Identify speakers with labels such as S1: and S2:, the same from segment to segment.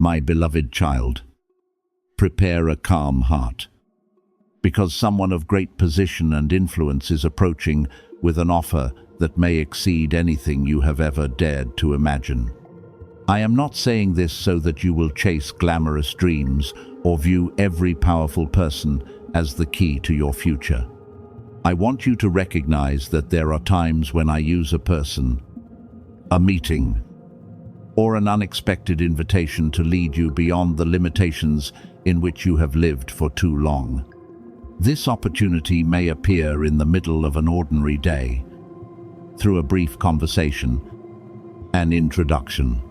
S1: My beloved child, prepare a calm heart, because someone of great position and influence is approaching with an offer that may exceed anything you have ever dared to imagine. I am not saying this so that you will chase glamorous dreams or view every powerful person as the key to your future. I want you to recognize that there are times when I use a person, a meeting, or an unexpected invitation to lead you beyond the limitations in which you have lived for too long. This opportunity may appear in the middle of an ordinary day, through a brief conversation, an introduction,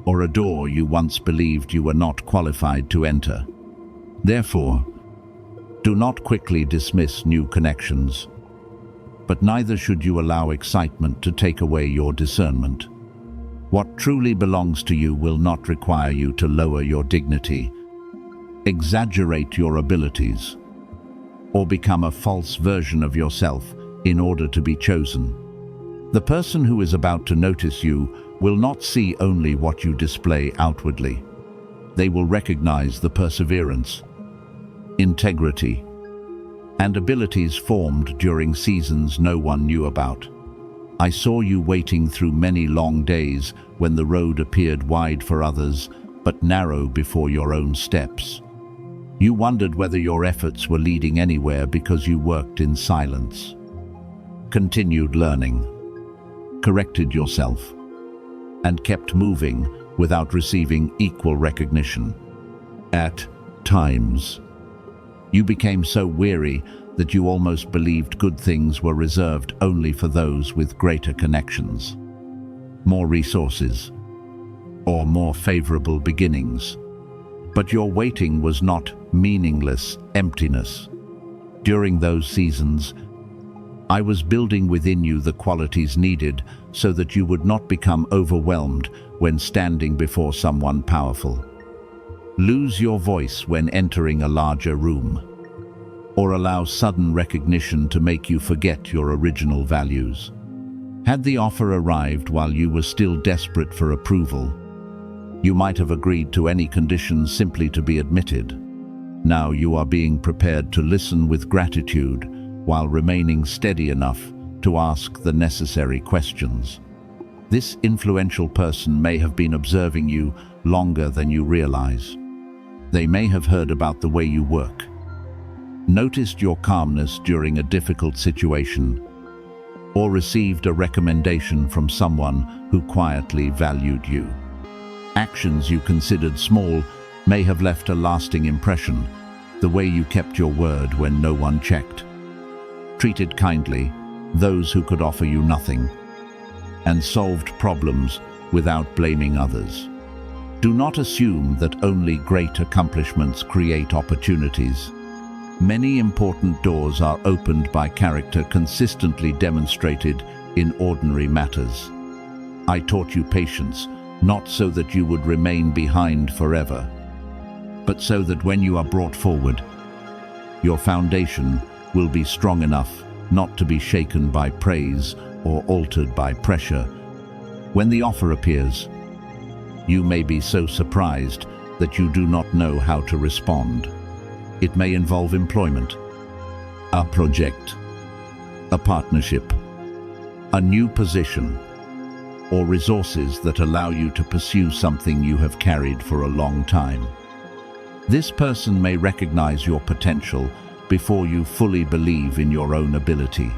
S1: or a door you once believed you were not qualified to enter. Therefore, do not quickly dismiss new connections, but neither should you allow excitement to take away your discernment. What truly belongs to you will not require you to lower your dignity, exaggerate your abilities, or become a false version of yourself in order to be chosen. The person who is about to notice you will not see only what you display outwardly. They will recognize the perseverance, integrity, and abilities formed during seasons no one knew about. I saw you waiting through many long days when the road appeared wide for others, but narrow before your own steps. You wondered whether your efforts were leading anywhere because you worked in silence, continued learning, corrected yourself, and kept moving without receiving equal recognition. At times, you became so weary that you almost believed good things were reserved only for those with greater connections, more resources, or more favorable beginnings. But your waiting was not meaningless emptiness. During those seasons, I was building within you the qualities needed so that you would not become overwhelmed when standing before someone powerful. Lose your voice when entering a larger room, or allow sudden recognition to make you forget your original values. Had the offer arrived while you were still desperate for approval, you might have agreed to any conditions simply to be admitted. Now you are being prepared to listen with gratitude while remaining steady enough to ask the necessary questions. This influential person may have been observing you longer than you realize. They may have heard about the way you work, noticed your calmness during a difficult situation, or received a recommendation from someone who quietly valued you. Actions you considered small may have left a lasting impression, the way you kept your word when no one checked, treated kindly those who could offer you nothing, and solved problems without blaming others. Do not assume that only great accomplishments create opportunities. Many important doors are opened by character consistently demonstrated in ordinary matters. I taught you patience, not so that you would remain behind forever, but so that when you are brought forward, your foundation will be strong enough not to be shaken by praise or altered by pressure. When the offer appears, you may be so surprised that you do not know how to respond. It may involve employment, a project, a partnership, a new position, or resources that allow you to pursue something you have carried for a long time. This person may recognize your potential before you fully believe in your own ability.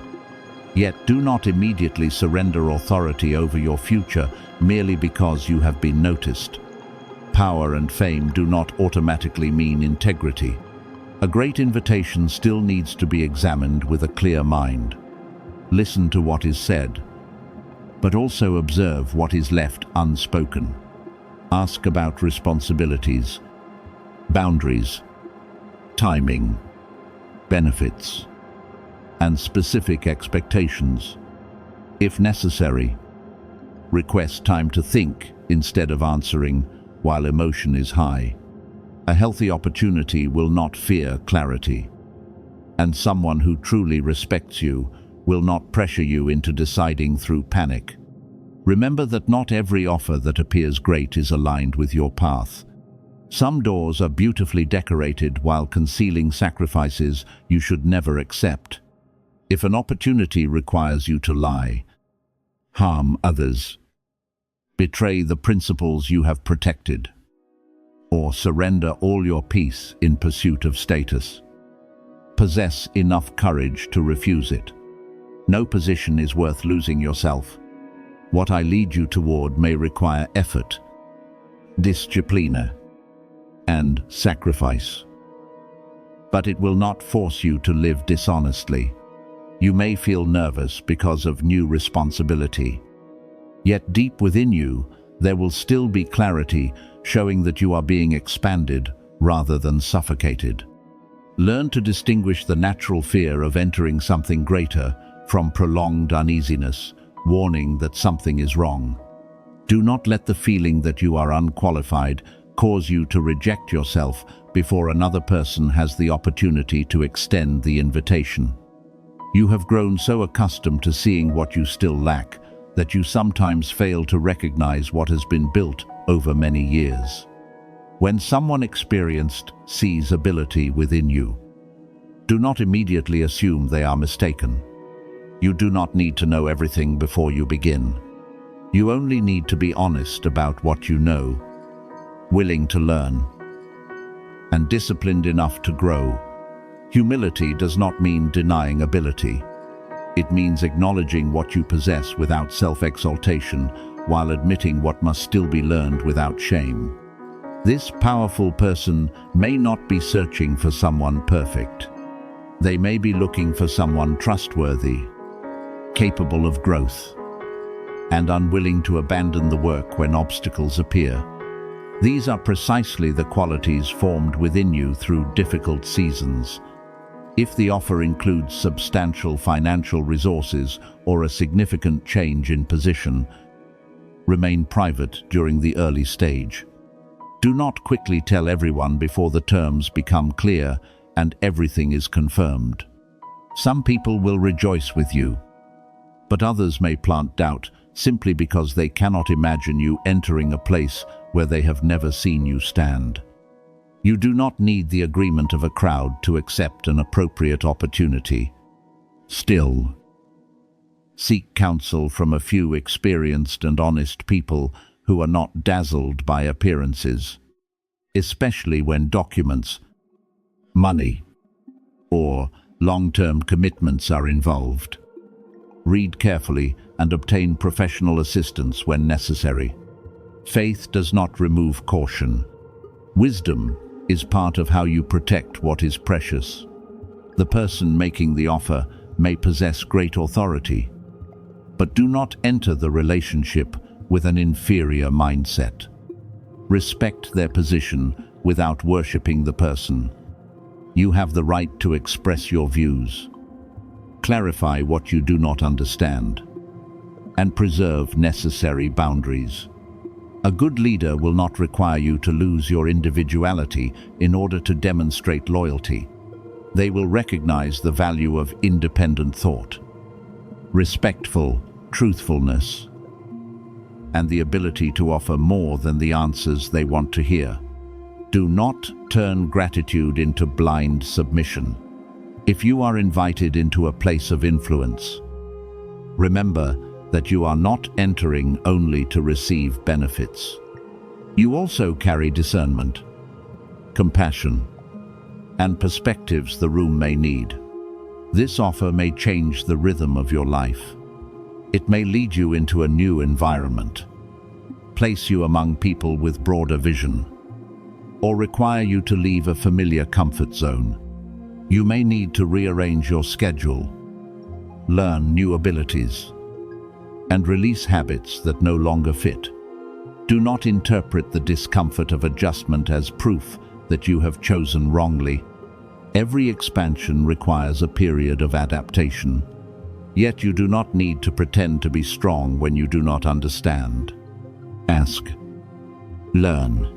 S1: Yet do not immediately surrender authority over your future merely because you have been noticed. Power and fame do not automatically mean integrity. A great invitation still needs to be examined with a clear mind. Listen to what is said, but also observe what is left unspoken. Ask about responsibilities, boundaries, timing, benefits, and specific expectations. If necessary, request time to think instead of answering while emotion is high. A healthy opportunity will not fear clarity, and someone who truly respects you will not pressure you into deciding through panic. Remember that not every offer that appears great is aligned with your path. Some doors are beautifully decorated while concealing sacrifices you should never accept. If an opportunity requires you to lie, harm others, betray the principles you have protected, or surrender all your peace in pursuit of status, possess enough courage to refuse it. No position is worth losing yourself. What I lead you toward may require effort, disciplina, and sacrifice. But it will not force you to live dishonestly. You may feel nervous because of new responsibility. Yet deep within you, there will still be clarity showing that you are being expanded rather than suffocated. Learn to distinguish the natural fear of entering something greater from prolonged uneasiness, warning that something is wrong. Do not let the feeling that you are unqualified cause you to reject yourself before another person has the opportunity to extend the invitation. You have grown so accustomed to seeing what you still lack that you sometimes fail to recognize what has been built over many years. When someone experienced sees ability within you, do not immediately assume they are mistaken. You do not need to know everything before you begin. You only need to be honest about what you know, willing to learn, and disciplined enough to grow. Humility does not mean denying ability. It means acknowledging what you possess without self-exaltation, while admitting what must still be learned without shame. This powerful person may not be searching for someone perfect. They may be looking for someone trustworthy, capable of growth, and unwilling to abandon the work when obstacles appear. These are precisely the qualities formed within you through difficult seasons. If the offer includes substantial financial resources or a significant change in position, remain private during the early stage. Do not quickly tell everyone before the terms become clear and everything is confirmed. Some people will rejoice with you, but others may plant doubt simply because they cannot imagine you entering a place where they have never seen you stand. You do not need the agreement of a crowd to accept an appropriate opportunity. Still, seek counsel from a few experienced and honest people who are not dazzled by appearances, especially when documents, money, or long-term commitments are involved. Read carefully and obtain professional assistance when necessary. Faith does not remove caution. Wisdom is part of how you protect what is precious. The person making the offer may possess great authority, but do not enter the relationship with an inferior mindset. Respect their position without worshipping the person. You have the right to express your views. Clarify what you do not understand, and preserve necessary boundaries. A good leader will not require you to lose your individuality in order to demonstrate loyalty. They will recognize the value of independent thought, respectful truthfulness, and the ability to offer more than the answers they want to hear. Do not turn gratitude into blind submission. If you are invited into a place of influence, remember that you are not entering only to receive benefits. You also carry discernment, compassion, and perspectives the room may need. This offer may change the rhythm of your life. It may lead you into a new environment, place you among people with broader vision, or require you to leave a familiar comfort zone. You may need to rearrange your schedule, learn new abilities, and release habits that no longer fit. Do not interpret the discomfort of adjustment as proof that you have chosen wrongly. Every expansion requires a period of adaptation. Yet you do not need to pretend to be strong when you do not understand. Ask, learn,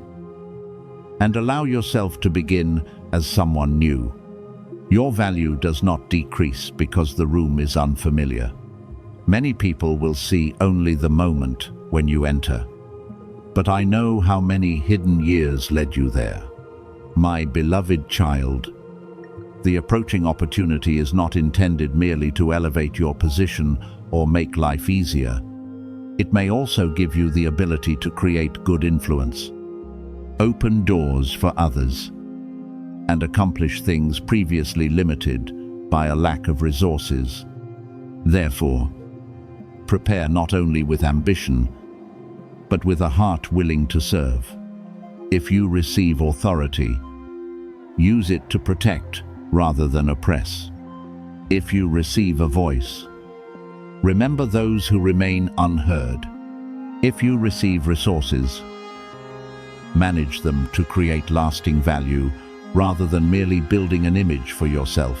S1: and allow yourself to begin as someone new. Your value does not decrease because the room is unfamiliar. Many people will see only the moment when you enter. But I know how many hidden years led you there. My beloved child, the approaching opportunity is not intended merely to elevate your position or make life easier. It may also give you the ability to create good influence, open doors for others, and accomplish things previously limited by a lack of resources. Therefore, prepare not only with ambition, but with a heart willing to serve. If you receive authority, use it to protect rather than oppress. If you receive a voice, remember those who remain unheard. If you receive resources, manage them to create lasting value rather than merely building an image for yourself.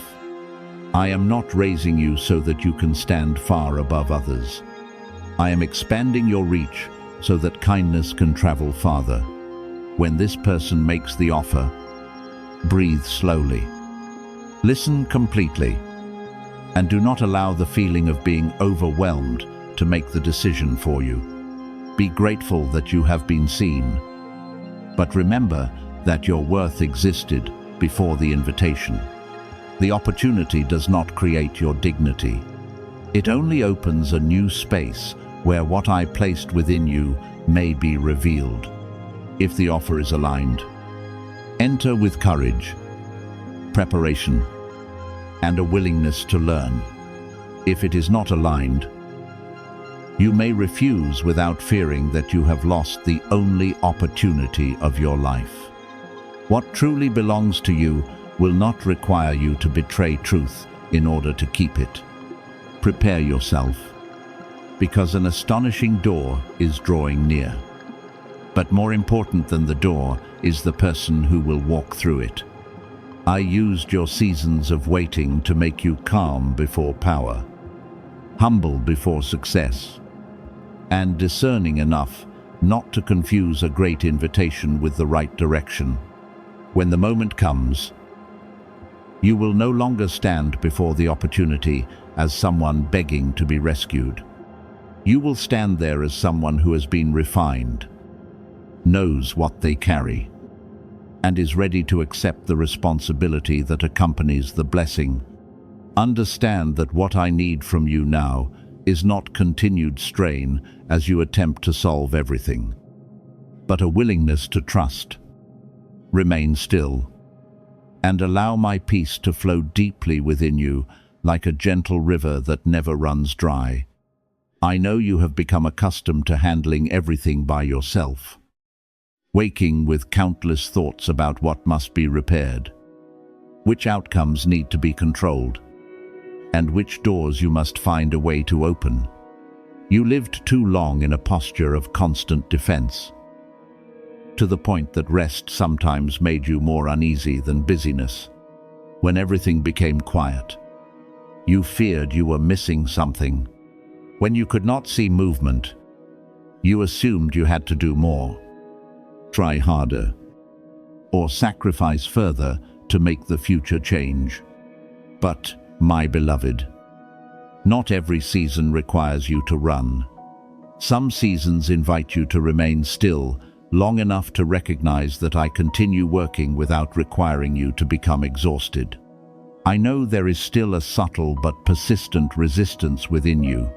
S1: I am not raising you so that you can stand far above others. I am expanding your reach so that kindness can travel farther. When this person makes the offer, breathe slowly. Listen completely, and do not allow the feeling of being overwhelmed to make the decision for you. Be grateful that you have been seen, but remember that your worth existed before the invitation. The opportunity does not create your dignity. It only opens a new space where what I placed within you may be revealed. If the offer is aligned, enter with courage, preparation, and a willingness to learn. If it is not aligned, you may refuse without fearing that you have lost the only opportunity of your life. What truly belongs to you will not require you to betray truth in order to keep it. Prepare yourself, because an astonishing door is drawing near. But more important than the door is the person who will walk through it. I used your seasons of waiting to make you calm before power, humble before success, and discerning enough not to confuse a great invitation with the right direction. When the moment comes, you will no longer stand before the opportunity as someone begging to be rescued. You will stand there as someone who has been refined, knows what they carry, and is ready to accept the responsibility that accompanies the blessing. Understand that what I need from you now is not continued strain as you attempt to solve everything, but a willingness to trust. Remain still, and allow my peace to flow deeply within you like a gentle river that never runs dry. I know you have become accustomed to handling everything by yourself, waking with countless thoughts about what must be repaired, which outcomes need to be controlled, and which doors you must find a way to open. You lived too long in a posture of constant defense, to the point that rest sometimes made you more uneasy than busyness. When everything became quiet, you feared you were missing something. When you could not see movement, you assumed you had to do more, try harder, or sacrifice further to make the future change. But, my beloved, not every season requires you to run. Some seasons invite you to remain still long enough to recognize that I continue working without requiring you to become exhausted. I know there is still a subtle but persistent resistance within you.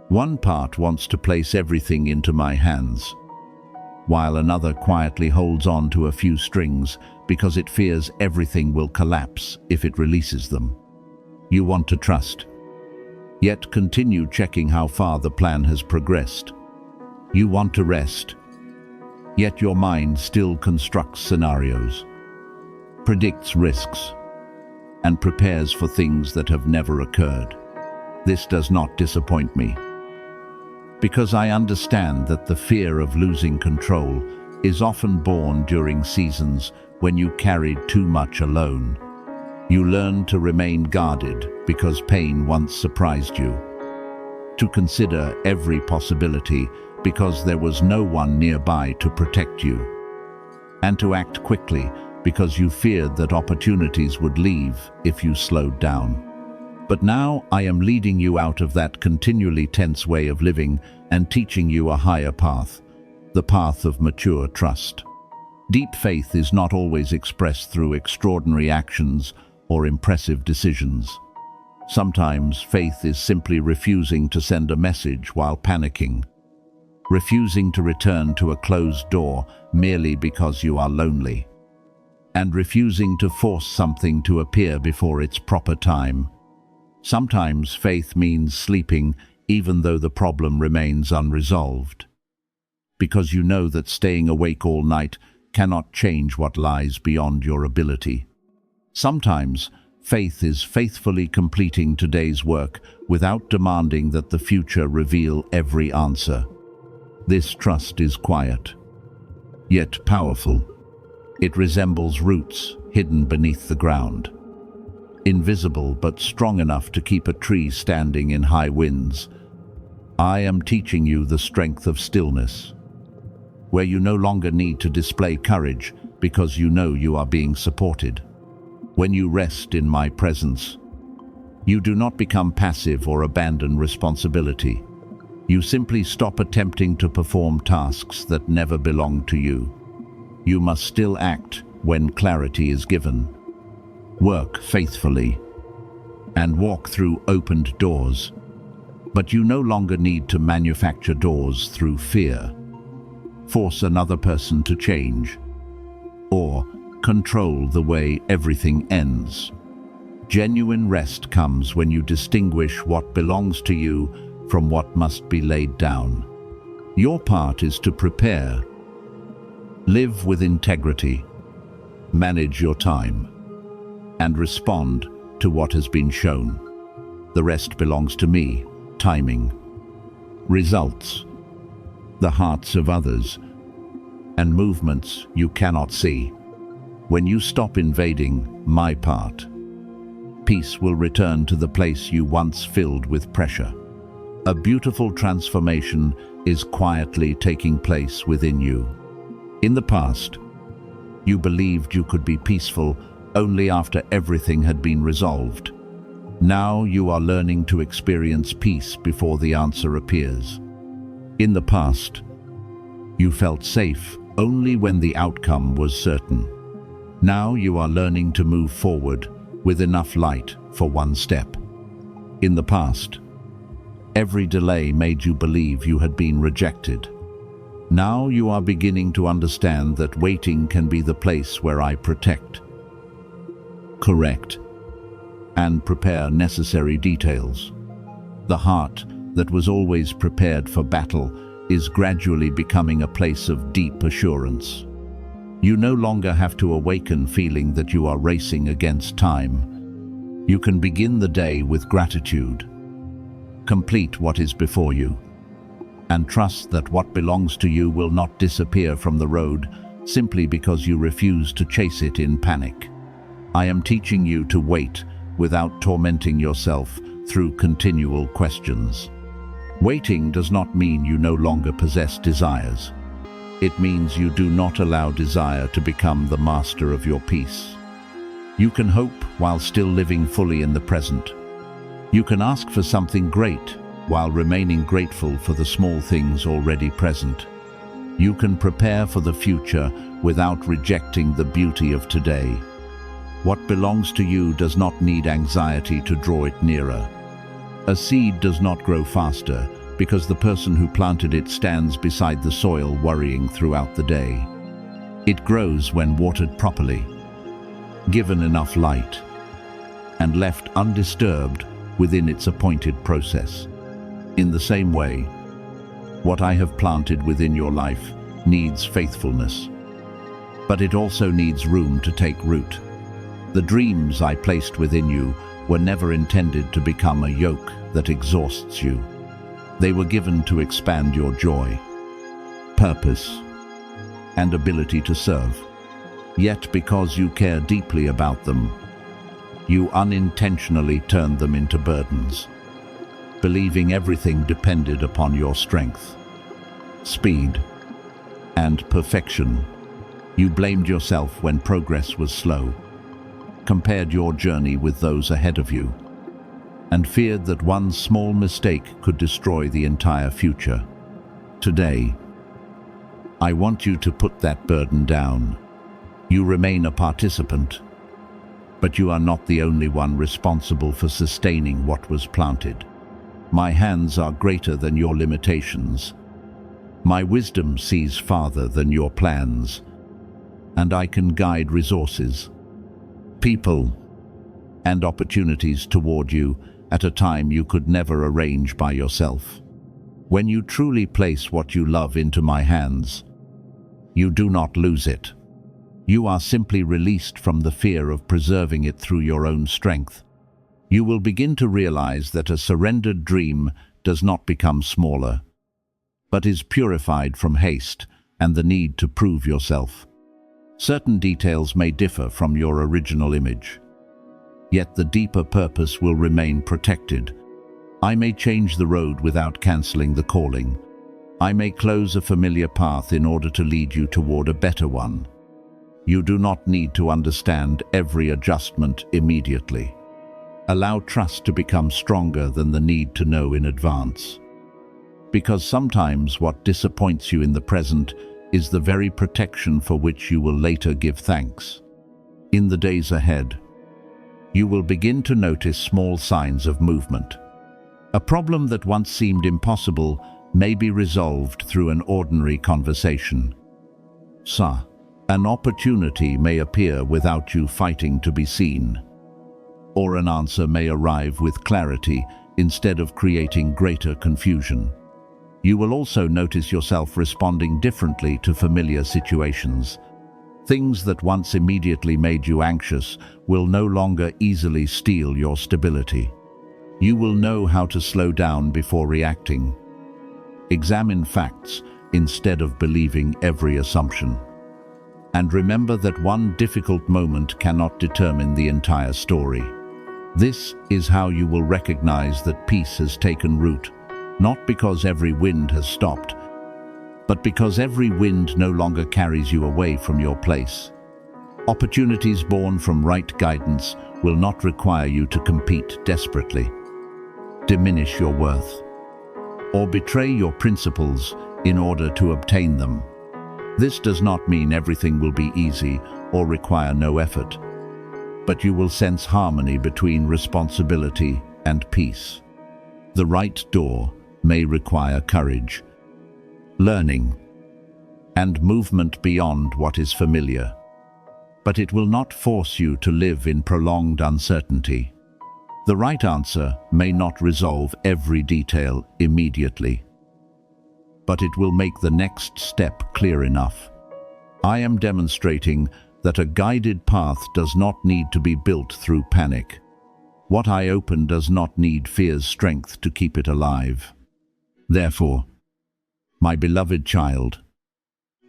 S1: One part wants to place everything into my hands, while another quietly holds on to a few strings because it fears everything will collapse if it releases them. You want to trust, yet continue checking how far the plan has progressed. You want to rest, yet your mind still constructs scenarios, predicts risks, and prepares for things that have never occurred. This does not disappoint me, because I understand that the fear of losing control is often born during seasons when you carried too much alone. You learn to remain guarded because pain once surprised you, to consider every possibility because there was no one nearby to protect you, and to act quickly because you feared that opportunities would leave if you slowed down. But now I am leading you out of that continually tense way of living and teaching you a higher path, the path of mature trust. Deep faith is not always expressed through extraordinary actions or impressive decisions. Sometimes faith is simply refusing to send a message while panicking, refusing to return to a closed door merely because you are lonely, and refusing to force something to appear before its proper time. Sometimes faith means sleeping even though the problem remains unresolved, because you know that staying awake all night cannot change what lies beyond your ability. Sometimes faith is faithfully completing today's work without demanding that the future reveal every answer. This trust is quiet, yet powerful. It resembles roots hidden beneath the ground, invisible but strong enough to keep a tree standing in high winds. I am teaching you the strength of stillness, where you no longer need to display courage because you know you are being supported. When you rest in my presence, you do not become passive or abandon responsibility. You simply stop attempting to perform tasks that never belong to you. You must still act when clarity is given, work faithfully, and walk through opened doors. But you no longer need to manufacture doors through fear, force another person to change, or control the way everything ends. Genuine rest comes when you distinguish what belongs to you from what must be laid down. Your part is to prepare, live with integrity, manage your time, and respond to what has been shown. The rest belongs to me. Timing, results, the hearts of others, and movements you cannot see. When you stop invading my part, peace will return to the place you once filled with pressure. A beautiful transformation is quietly taking place within you. In the past, you believed you could be peaceful only after everything had been resolved. Now you are learning to experience peace before the answer appears. In the past, you felt safe only when the outcome was certain. Now you are learning to move forward with enough light for one step. In the past, every delay made you believe you had been rejected. Now you are beginning to understand that waiting can be the place where I protect, correct, and prepare necessary details. The heart that was always prepared for battle is gradually becoming a place of deep assurance. You no longer have to awaken feeling that you are racing against time. You can begin the day with gratitude, complete what is before you, and trust that what belongs to you will not disappear from the road simply because you refuse to chase it in panic. I am teaching you to wait without tormenting yourself through continual questions. Waiting does not mean you no longer possess desires. It means you do not allow desire to become the master of your peace. You can hope while still living fully in the present. You can ask for something great while remaining grateful for the small things already present. You can prepare for the future without rejecting the beauty of today. What belongs to you does not need anxiety to draw it nearer. A seed does not grow faster because the person who planted it stands beside the soil worrying throughout the day. It grows when watered properly, given enough light, and left undisturbed within its appointed process. In the same way, what I have planted within your life needs faithfulness, but it also needs room to take root. The dreams I placed within you were never intended to become a yoke that exhausts you. They were given to expand your joy, purpose, and ability to serve. Yet because you care deeply about them, you unintentionally turned them into burdens, believing everything depended upon your strength, speed, and perfection. You blamed yourself when progress was slow, compared your journey with those ahead of you, and feared that one small mistake could destroy the entire future. Today, I want you to put that burden down. You remain a participant, but you are not the only one responsible for sustaining what was planted. My hands are greater than your limitations. My wisdom sees farther than your plans, and I can guide resources, people, and opportunities toward you at a time you could never arrange by yourself. When you truly place what you love into my hands, you do not lose it. You are simply released from the fear of preserving it through your own strength. You will begin to realize that a surrendered dream does not become smaller, but is purified from haste and the need to prove yourself. Certain details may differ from your original image, yet the deeper purpose will remain protected. I may change the road without canceling the calling. I may close a familiar path in order to lead you toward a better one. You do not need to understand every adjustment immediately. Allow trust to become stronger than the need to know in advance. Because sometimes what disappoints you in the present is the very protection for which you will later give thanks. In the days ahead, you will begin to notice small signs of movement. A problem that once seemed impossible may be resolved through an ordinary conversation. An opportunity may appear without you fighting to be seen, or an answer may arrive with clarity instead of creating greater confusion. You will also notice yourself responding differently to familiar situations. Things that once immediately made you anxious will no longer easily steal your stability. You will know how to slow down before reacting. Examine facts instead of believing every assumption. And remember that one difficult moment cannot determine the entire story. This is how you will recognize that peace has taken root, not because every wind has stopped, but because every wind no longer carries you away from your place. Opportunities born from right guidance will not require you to compete desperately, diminish your worth, or betray your principles in order to obtain them. This does not mean everything will be easy or require no effort, but you will sense harmony between responsibility and peace. The right door may require courage, learning, and movement beyond what is familiar, but it will not force you to live in prolonged uncertainty. The right answer may not resolve every detail immediately, but it will make the next step clear enough. I am demonstrating that a guided path does not need to be built through panic. What I open does not need fear's strength to keep it alive. Therefore, my beloved child,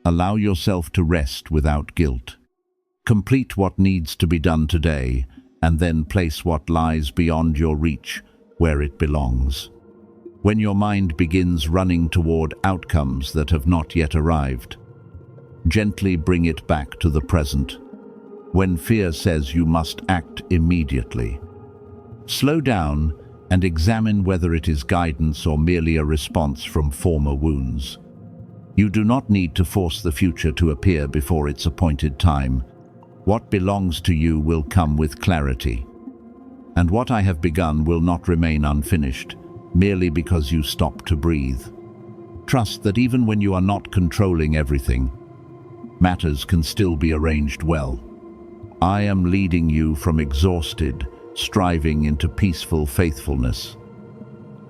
S1: allow yourself to rest without guilt. Complete what needs to be done today, and then place what lies beyond your reach where it belongs. When your mind begins running toward outcomes that have not yet arrived, gently bring it back to the present. When fear says you must act immediately, slow down and examine whether it is guidance or merely a response from former wounds. You do not need to force the future to appear before its appointed time. What belongs to you will come with clarity, and what I have begun will not remain unfinished, merely because you stop to breathe. Trust that even when you are not controlling everything, matters can still be arranged well. I am leading you from exhausted, striving into peaceful faithfulness,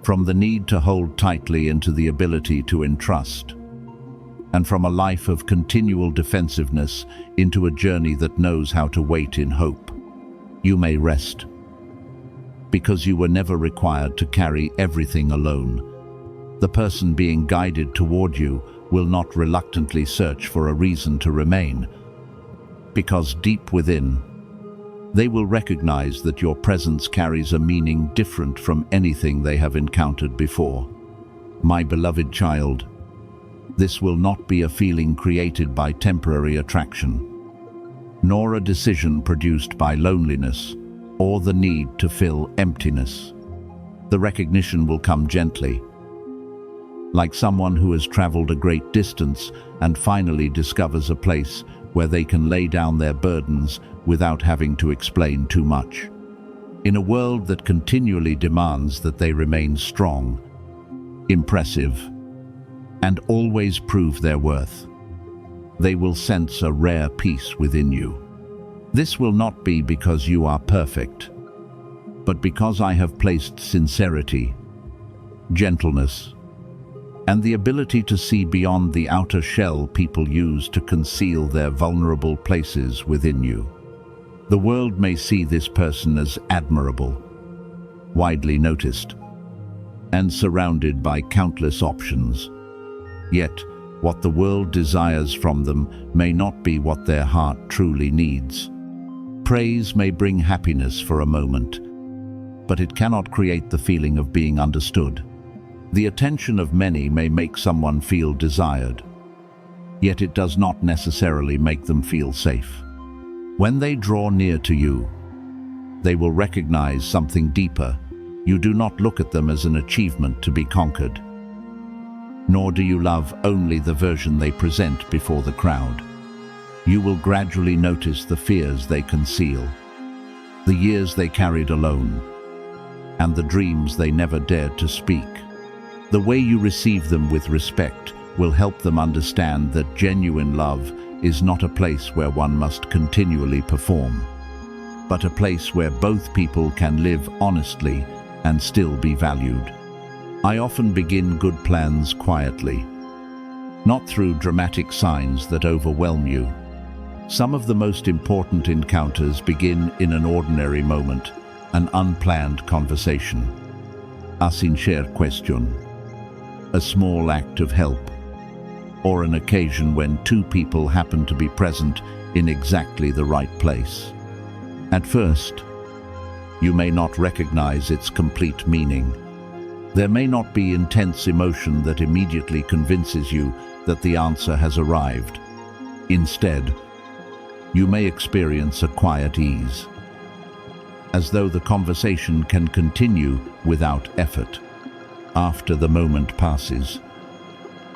S1: from the need to hold tightly into the ability to entrust, and from a life of continual defensiveness into a journey that knows how to wait in hope. You may rest, because you were never required to carry everything alone. The person being guided toward you will not reluctantly search for a reason to remain, because deep within, they will recognize that your presence carries a meaning different from anything they have encountered before. My beloved child, this will not be a feeling created by temporary attraction, nor a decision produced by loneliness or the need to fill emptiness. The recognition will come gently, like someone who has traveled a great distance and finally discovers a place where they can lay down their burdens without having to explain too much. In a world that continually demands that they remain strong, impressive, and always prove their worth, they will sense a rare peace within you. This will not be because you are perfect, but because I have placed sincerity, gentleness, and the ability to see beyond the outer shell people use to conceal their vulnerable places within you. The world may see this person as admirable, widely noticed, and surrounded by countless options. Yet, what the world desires from them may not be what their heart truly needs. Praise may bring happiness for a moment, but it cannot create the feeling of being understood. The attention of many may make someone feel desired, yet it does not necessarily make them feel safe. When they draw near to you, they will recognize something deeper. You do not look at them as an achievement to be conquered, nor do you love only the version they present before the crowd. You will gradually notice the fears they conceal, the years they carried alone, and the dreams they never dared to speak. The way you receive them with respect will help them understand that genuine love is not a place where one must continually perform, but a place where both people can live honestly and still be valued. I often begin good plans quietly, not through dramatic signs that overwhelm you. Some of the most important encounters begin in an ordinary moment, an unplanned conversation, a sincere question, a small act of help, or an occasion when two people happen to be present in exactly the right place. At first, you may not recognize its complete meaning. There may not be intense emotion that immediately convinces you that the answer has arrived. Instead, you may experience a quiet ease, as though the conversation can continue without effort. After the moment passes,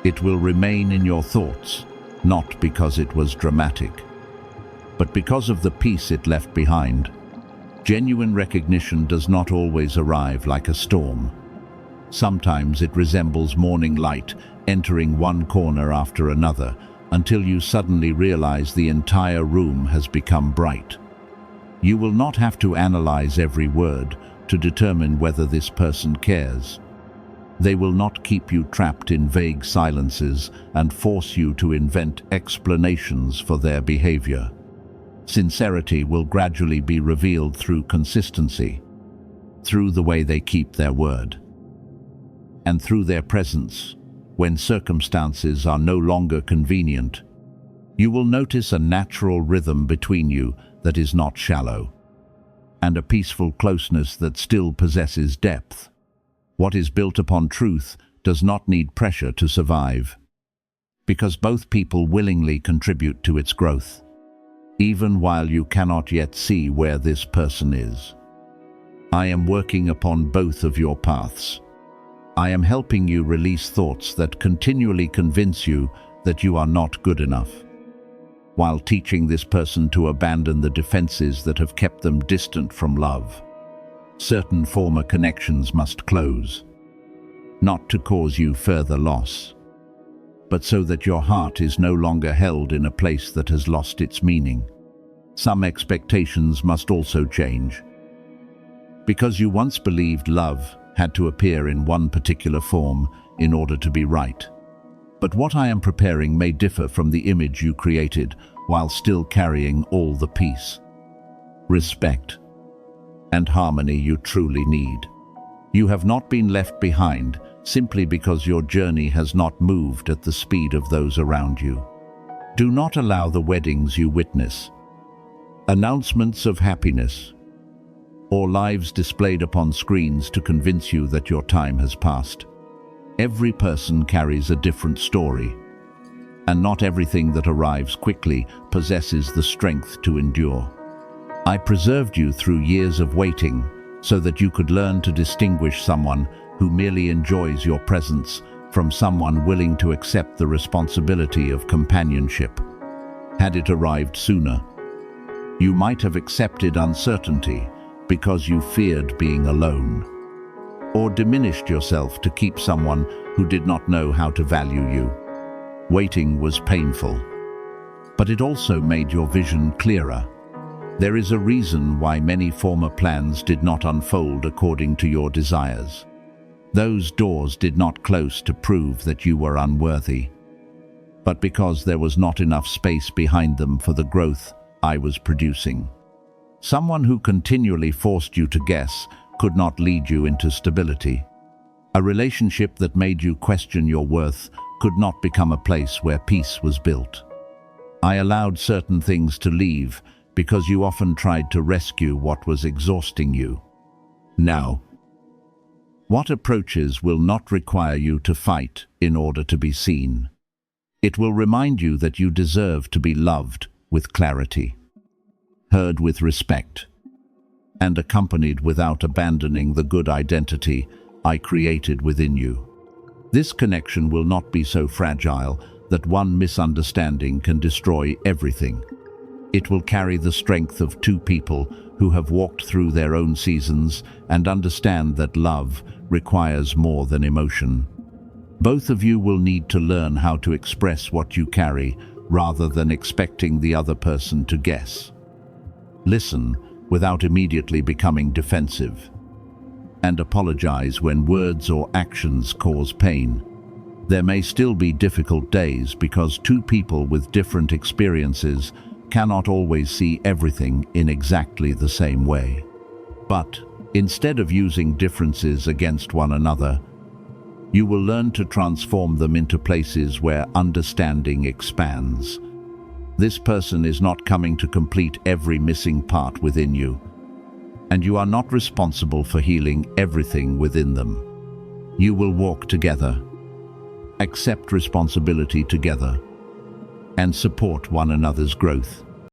S1: it will remain in your thoughts, not because it was dramatic, but because of the peace it left behind. Genuine recognition does not always arrive like a storm. Sometimes it resembles morning light entering one corner after another until you suddenly realize the entire room has become bright. You will not have to analyze every word to determine whether this person cares. They will not keep you trapped in vague silences and force you to invent explanations for their behavior. Sincerity will gradually be revealed through consistency, through the way they keep their word, and through their presence when circumstances are no longer convenient. You will notice a natural rhythm between you that is not shallow, and a peaceful closeness that still possesses depth. What is built upon truth does not need pressure to survive, because both people willingly contribute to its growth, even while you cannot yet see where this person is. I am working upon both of your paths. I am helping you release thoughts that continually convince you that you are not good enough, while teaching this person to abandon the defenses that have kept them distant from love. Certain former connections must close, not to cause you further loss, but so that your heart is no longer held in a place that has lost its meaning. Some expectations must also change, because you once believed love had to appear in one particular form in order to be right. But what I am preparing may differ from the image you created while still carrying all the peace, respect, and harmony you truly need. You have not been left behind simply because your journey has not moved at the speed of those around you. Do not allow the weddings you witness, announcements of happiness, or lives displayed upon screens to convince you that your time has passed. Every person carries a different story, and not everything that arrives quickly possesses the strength to endure. I preserved you through years of waiting so that you could learn to distinguish someone who merely enjoys your presence from someone willing to accept the responsibility of companionship. Had it arrived sooner, you might have accepted uncertainty because you feared being alone, or diminished yourself to keep someone who did not know how to value you. Waiting was painful, but it also made your vision clearer. There is a reason why many former plans did not unfold according to your desires. Those doors did not close to prove that you were unworthy, but because there was not enough space behind them for the growth I was producing. Someone who continually forced you to guess could not lead you into stability. A relationship that made you question your worth could not become a place where peace was built. I allowed certain things to leave because you often tried to rescue what was exhausting you. Now, what approaches will not require you to fight in order to be seen? It will remind you that you deserve to be loved with clarity, heard with respect, and accompanied without abandoning the good identity I created within you. This connection will not be so fragile that one misunderstanding can destroy everything. It will carry the strength of two people who have walked through their own seasons and understand that love requires more than emotion. Both of you will need to learn how to express what you carry rather than expecting the other person to guess. Listen without immediately becoming defensive, and apologize when words or actions cause pain. There may still be difficult days because two people with different experiences cannot always see everything in exactly the same way. But instead of using differences against one another, you will learn to transform them into places where understanding expands. This person is not coming to complete every missing part within you, and you are not responsible for healing everything within them. You will walk together, accept responsibility together, and support one another's growth.